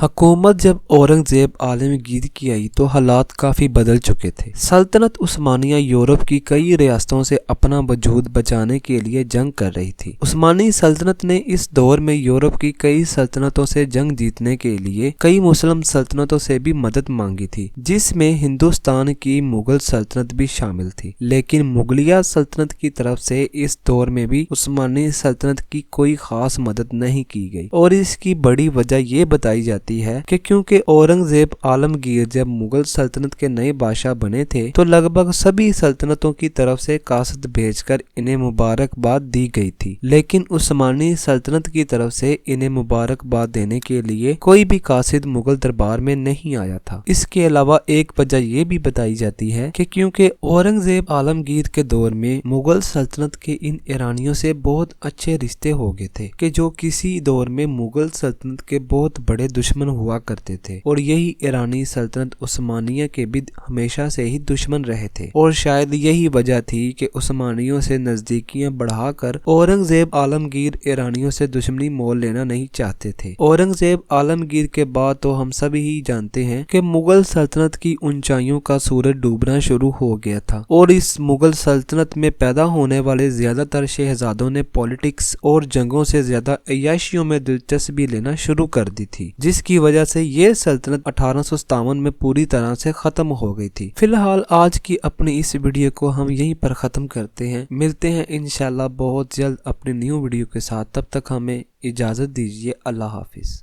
حکومت جب اورنگزیب عالمگیر کی آئی تو حالات کافی بدل چکے تھے۔ سلطنت عثمانیہ یورپ کی کئی ریاستوں سے اپنا وجود بچانے کے لیے جنگ کر رہی تھی۔ عثمانی سلطنت نے اس دور میں یورپ کی کئی سلطنتوں سے جنگ جیتنے کے لیے کئی مسلم سلطنتوں سے بھی مدد مانگی تھی، جس میں ہندوستان کی مغل سلطنت بھی شامل تھی۔ لیکن مغلیہ سلطنت کی طرف سے اس دور میں بھی عثمانی سلطنت کی کوئی خاص مدد نہیں کی گئی، اور اس کی بڑی وجہ یہ بتائی جاتی ہے کہ کیونکہ اورنگزیب عالمگیر جب مغل سلطنت کے نئے بادشاہ بنے تھے تو لگ بھگ سبھی سلطنتوں کی طرف سے قاصد بھیج کر انہیں مبارکباد دی گئی تھی، لیکن عثمانی سلطنت کی طرف سے انہیں مبارکباد دینے کے لیے کوئی بھی قاصد مغل دربار میں نہیں آیا تھا۔ اس کے علاوہ ایک وجہ یہ بھی بتائی جاتی ہے کہ کیونکہ اورنگزیب عالمگیر کے دور میں مغل سلطنت کے ان ایرانیوں سے بہت اچھے رشتے ہو گئے تھے کہ جو کسی دور میں مغل سلطنت کے بہت بڑے دشمن ہوا کرتے تھے، اور یہی ایرانی سلطنت عثمانیہ کے بھی ہمیشہ سے ہی دشمن رہے تھے، اور شاید یہی وجہ تھی کہ عثمانیوں سے نزدیکیاں بڑھا کر اورنگزیب عالمگیر ایرانیوں سے دشمنی مول لینا نہیں چاہتے تھے۔ اورنگزیب عالمگیر کے بعد تو ہم سب ہی جانتے ہیں کہ مغل سلطنت کی اونچائیوں کا سورج ڈوبنا شروع ہو گیا تھا، اور اس مغل سلطنت میں پیدا ہونے والے زیادہ تر شہزادوں نے پالیٹکس اور جنگوں سے زیادہ عیاشیوں میں دلچسپی لینا شروع کر دی تھی، جس کی وجہ سے یہ سلطنت 1857 میں پوری طرح سے ختم ہو گئی تھی۔ فی الحال آج کی اپنی اس ویڈیو کو ہم یہیں پر ختم کرتے ہیں، ملتے ہیں انشاءاللہ بہت جلد اپنی نیو ویڈیو کے ساتھ، تب تک ہمیں اجازت دیجیے، اللہ حافظ۔